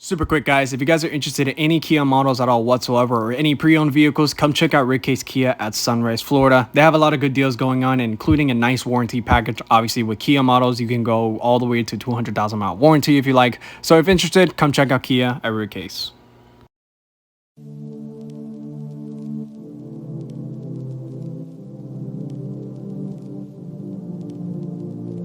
Super quick, guys. If you guys are interested in any Kia models at all whatsoever or any pre-owned vehicles, come check out Rickcase Kia at Sunrise, Florida. They have a lot of good deals going on, including a nice warranty package. Obviously, with Kia models, you can go all the way to 200,000 mile warranty if you like. So if interested, come check out Kia at Rickcase.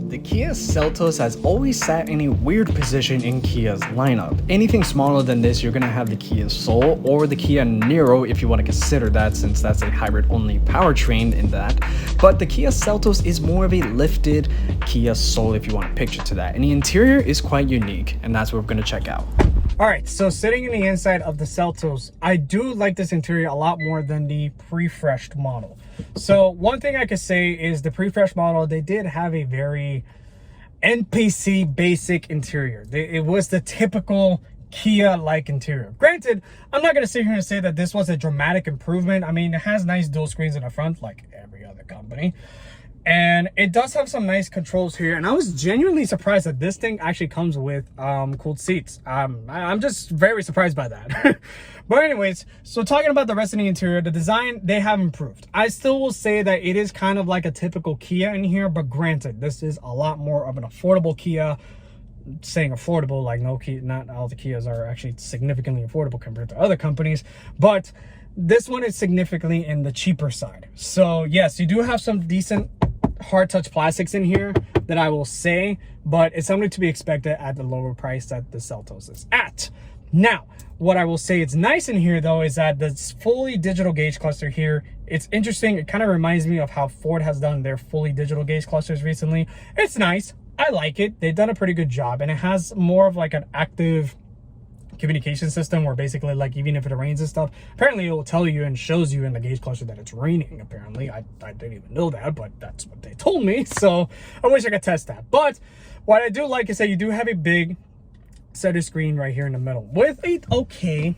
The Kia Seltos has always sat in a weird position in Kia's lineup. Anything smaller than this, you're going to have the Kia Soul or the Kia Niro if you want to consider that, since that's a hybrid-only powertrain in that. But the Kia Seltos is more of a lifted Kia Soul if you want to picture to that. And the interior is quite unique, and that's what we're going to check out. All right, so sitting in the inside of the Seltos, I do like this interior a lot more than the pre-freshed model. So one thing I could say is the pre-fresh model, they did have a very NPC basic interior. It was the typical Kia-like interior. Granted, I'm not going to sit here and say that this was a dramatic improvement. I mean, it has nice dual screens in the front like every other company. And it does have some nice controls here, and I was genuinely surprised that this thing actually comes with cooled seats. I'm just very surprised by that. But anyways, so talking about the rest of the interior, the design, they have improved. I still will say that it is kind of like a typical Kia in here, but granted, this is a lot more of an affordable Kia. Saying affordable, like no Kia, not all the Kias are actually significantly affordable compared to other companies, but this one is significantly in the cheaper side. So yes, you do have some decent hard touch plastics in here that I will say, but it's something to be expected at the lower price that the Seltos is at. Now, what I will say it's nice in here though is that this fully digital gauge cluster here, it's interesting. It kind of reminds me of how Ford has done their fully digital gauge clusters recently. It's nice. I like it. They've done a pretty good job, and it has more of like an active communication system where basically, like, even if it rains and stuff, apparently it will tell you and shows you in the gauge cluster that it's raining. Apparently I didn't even know that, but that's what they told me, so I wish I could test that. But what I do like is that you do have a big center screen right here in the middle with a okay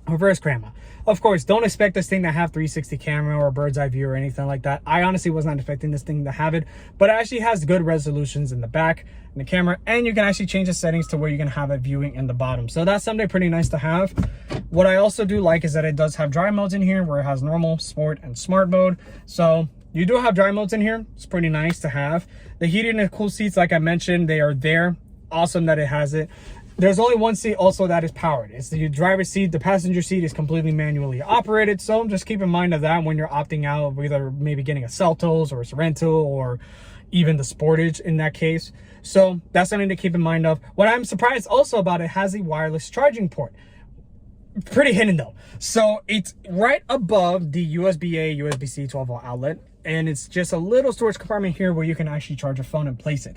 reverse camera. Of course, don't expect this thing to have 360 camera or bird's eye view or anything like that. I honestly was not expecting this thing to have it, but it actually has good resolutions in the back in the camera, and you can actually change the settings to where you can have it viewing in the bottom. So that's something pretty nice to have. What I also do like is that it does have drive modes in here, where it has normal, sport, and smart mode. So you do have drive modes in here. It's pretty nice to have. The heated and cool seats, like I mentioned, they are there. Awesome that it has it. There's only one seat also that is powered. It's the driver's seat. The passenger seat is completely manually operated. So just keep in mind of that when you're opting out of either maybe getting a Seltos or a Sorento or even the Sportage in that case. So that's something to keep in mind of. What I'm surprised also about, it has a wireless charging port. Pretty hidden though. So it's right above the USB-A, USB-C 12-volt outlet. And it's just a little storage compartment here where you can actually charge your phone and place it.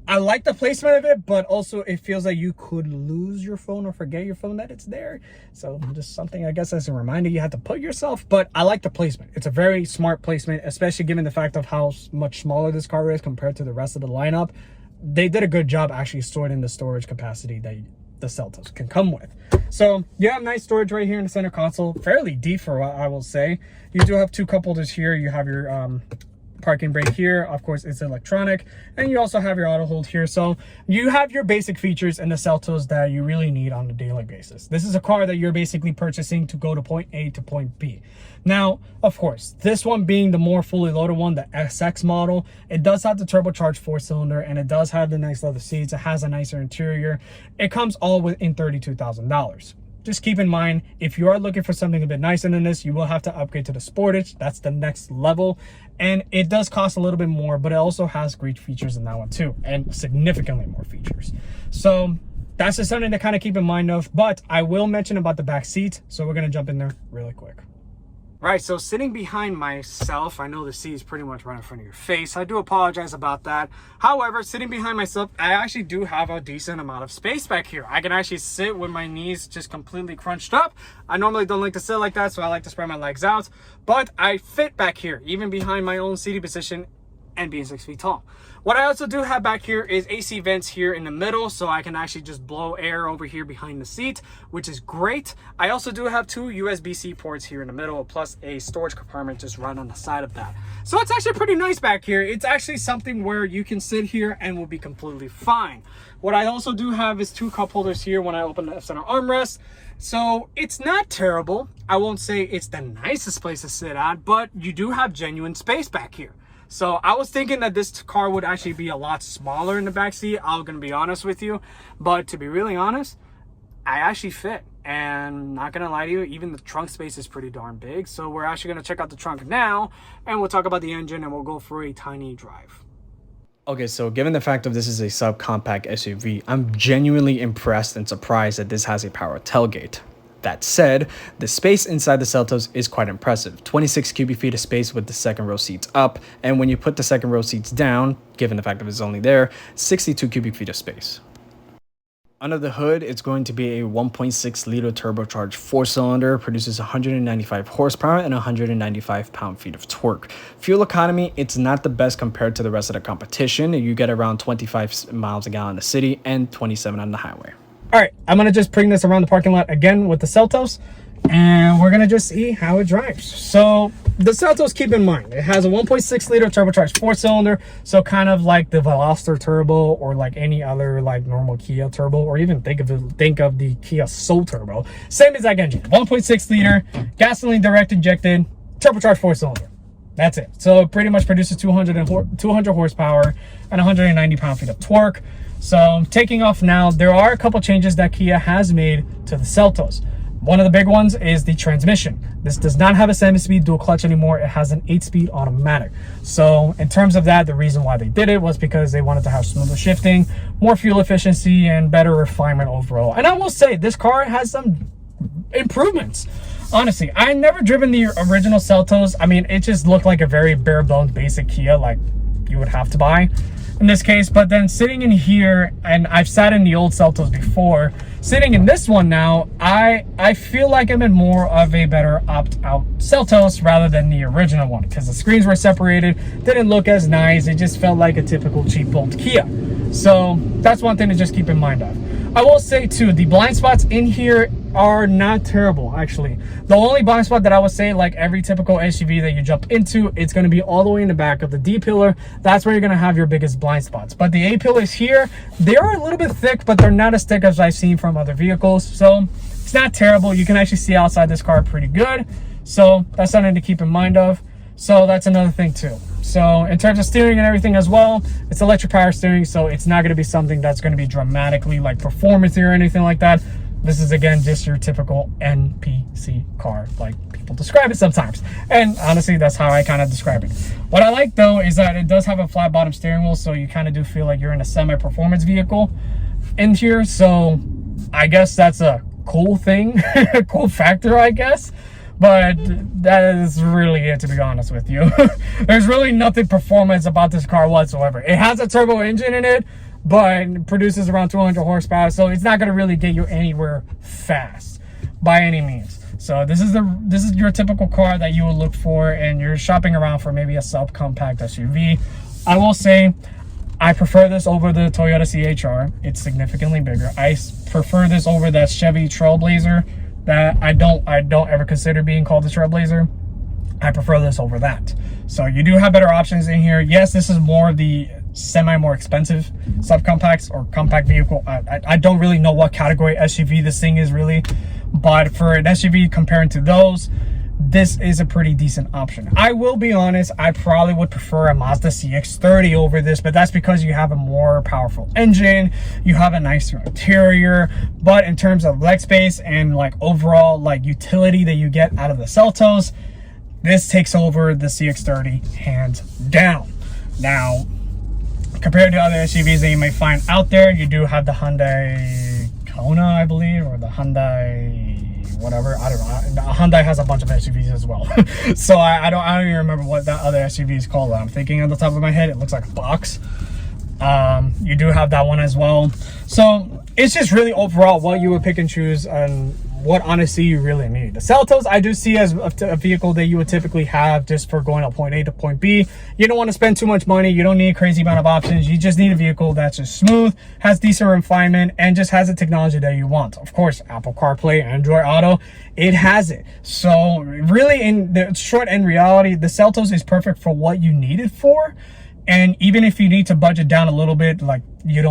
I like the placement of it, but also it feels like you could lose your phone or forget your phone that it's there. So just something, I guess, as a reminder you have to put yourself, but I like the placement. It's a very smart placement, especially given the fact of how much smaller this car is compared to the rest of the lineup. They did a good job actually storing the storage capacity that the Seltos can come with. So you have nice storage right here in the center console, fairly deep for what I will say. You do have two cup holders here. You have your parking brake here. Of course, it's electronic, and you also have your auto hold here. So you have your basic features in the Seltos that you really need on a daily basis. This is a car that you're basically purchasing to go to point A to point B. Now, of course, this one being the more fully loaded one, the SX model, it does have the turbocharged 4-cylinder, and it does have the nice leather seats. It has a nicer interior. It comes all within $32,000. Just keep in mind, if you are looking for something a bit nicer than this, you will have to upgrade to the Sportage. That's the next level. And it does cost a little bit more, but it also has great features in that one too, and significantly more features. So that's just something to kind of keep in mind of. But I will mention about the back seat, so we're going to jump in there really quick. Right, so sitting behind myself, I know the seat is pretty much right in front of your face. I do apologize about that. However, sitting behind myself, I actually do have a decent amount of space back here. I can actually sit with my knees just completely crunched up. I normally don't like to sit like that, so I like to spread my legs out. But I fit back here, even behind my own seating position. and being 6 feet tall. What I also do have back here is AC vents here in the middle, so I can actually just blow air over here behind the seat, which is great. I also do have 2 USB-C ports here in the middle, plus a storage compartment just right on the side of that. So it's actually pretty nice back here. It's actually something where you can sit here and will be completely fine. What I also do have is 2 cup holders here when I open the center armrest. So it's not terrible. I won't say it's the nicest place to sit at, but you do have genuine space back here. So I was thinking that this car would actually be a lot smaller in the backseat. I'm going to be honest with you. But to be really honest, I actually fit. And not going to lie to you, even the trunk space is pretty darn big. So we're actually going to check out the trunk now. And we'll talk about the engine and we'll go for a tiny drive. Okay, so given the fact that this is a subcompact SUV, I'm genuinely impressed and surprised that this has a power tailgate. That said, the space inside the Seltos is quite impressive. 26 cubic feet of space with the second row seats up, and when you put the second row seats down, given the fact that it's only there, 62 cubic feet of space. Under the hood, it's going to be a 1.6 liter turbocharged 4-cylinder, produces 195 horsepower and 195 pound-feet of torque. Fuel economy, it's not the best compared to the rest of the competition. You get around 25 miles a gallon in the city and 27 on the highway. All right, I'm going to just bring this around the parking lot again with the Seltos, and we're going to just see how it drives. So the Seltos, keep in mind, it has a 1.6 liter turbocharged 4-cylinder, so kind of like the Veloster Turbo or like any other like normal Kia turbo, or even think of the Kia Soul Turbo. Same exact engine, 1.6 liter, gasoline direct injected, turbocharged 4-cylinder. That's it. So it pretty much produces 200 horsepower and 190 pound-feet of torque. So taking off now, there are a couple changes that Kia has made to the Seltos. One of the big ones is the transmission. This does not have a 7-speed dual clutch anymore. It has an 8-speed automatic. So in terms of that, the reason why they did it was because they wanted to have smoother shifting, more fuel efficiency, and better refinement overall. And I will say, this car has some improvements. Honestly, I never driven the original Seltos. I mean, it just looked like a very bare bones basic Kia like you would have to buy in this case. But then sitting in here, and I've sat in the old Seltos before, sitting in this one now, I feel like I'm in more of a better opt-out Seltos rather than the original one, because the screens were separated, didn't look as nice. It just felt like a typical cheap old Kia. So that's one thing to just keep in mind of. I will say too, the blind spots in here are not terrible, actually. The only blind spot that I would say, like every typical SUV that you jump into, it's going to be all the way in the back of the D pillar. That's where you're going to have your biggest blind spots. But the A pillars here, they are a little bit thick, but they're not as thick as I've seen from other vehicles. So it's not terrible. You can actually see outside this car pretty good. So that's something to keep in mind of. So that's another thing too. So in terms of steering and everything as well, it's electric power steering, so it's not going to be something that's going to be dramatically like performance or anything like that. This is, again, just your typical NPC car, like people describe it sometimes. And honestly, that's how I kind of describe it. What I like, though, is that it does have a flat bottom steering wheel, so you kind of do feel like you're in a semi-performance vehicle in here. So I guess that's a cool thing, a cool factor, I guess. But that is really it, to be honest with you. There's really nothing performance about this car whatsoever. It has a turbo engine in it, but it produces around 200 horsepower, so it's not going to really get you anywhere fast by any means. So this is your typical car that you would look for, and you're shopping around for maybe a subcompact SUV. I will say I prefer this over the Toyota CHR. It's significantly bigger. I prefer this over that Chevy Trailblazer that I don't ever consider being called the Trailblazer. I prefer this over that. So you do have better options in here. Yes, this is more of the more expensive subcompacts or compact vehicle. I don't really know what category SUV this thing is really, but for an SUV comparing to those, this is a pretty decent option. I will be honest, I probably would prefer a Mazda CX-30 over this, but that's because you have a more powerful engine, you have a nicer interior, but in terms of leg space and like overall like utility that you get out of the Seltos, this takes over the CX-30 hands down. Now, compared to other SUVs that you may find out there, you do have the Hyundai Kona, I believe, or the Hyundai whatever. I don't know. Hyundai has a bunch of SUVs as well. So I don't even remember what that other SUV is called. I'm thinking on the top of my head, it looks like a box. You do have that one as well. So it's just really overall what you would pick and choose and what honestly you really need. The Seltos I do see as a vehicle that you would typically have just for going to point A to point B. You don't want to spend too much money. You don't need a crazy amount of options. You just need a vehicle that's just smooth, has decent refinement, and just has the technology that you want. Of course, Apple CarPlay, Android Auto, it has it. So really, in the short end reality, the Seltos is perfect for what you need it for. And even if you need to budget down a little bit, like you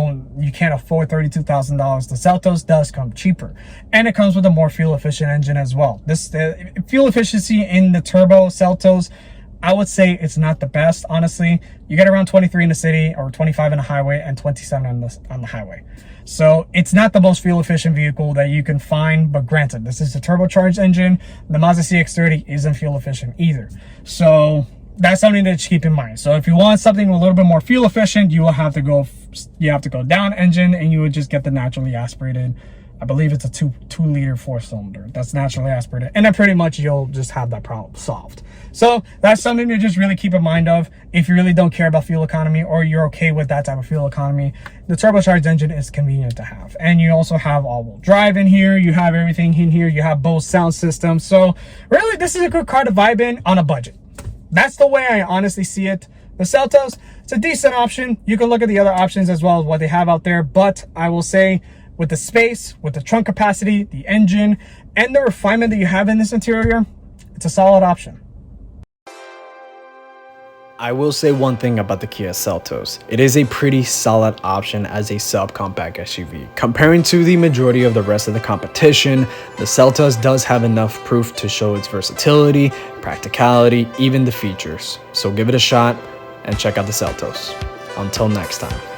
can't afford $32,000, the Seltos does come cheaper, and it comes with a more fuel efficient engine as well. This fuel efficiency in the turbo Seltos, I would say it's not the best, honestly. You get around 23 in the city, or 25 in the highway, and 27 on the highway. So it's not the most fuel efficient vehicle that you can find, but granted, this is a turbocharged engine. The Mazda CX-30 isn't fuel efficient either. So that's something to keep in mind. So if you want something a little bit more fuel efficient, you have to go down engine, and you would just get the naturally aspirated. I believe it's a 2-liter 4-cylinder that's naturally aspirated, and then pretty much you'll just have that problem solved. So that's something to just really keep in mind of if you really don't care about fuel economy, or you're okay with that type of fuel economy. The turbocharged engine is convenient to have, and you also have all-wheel drive in here. You have everything in here. You have both sound systems. So really, this is a good car to vibe in on a budget. That's the way I honestly see it. The Seltos, it's a decent option. You can look at the other options as well as what they have out there, but I will say, with the space, with the trunk capacity, the engine, and the refinement that you have in this interior, it's a solid option. I will say one thing about the Kia Seltos. It is a pretty solid option as a subcompact SUV. Comparing to the majority of the rest of the competition, the Seltos does have enough proof to show its versatility, practicality, even the features. So give it a shot and check out the Seltos. Until next time.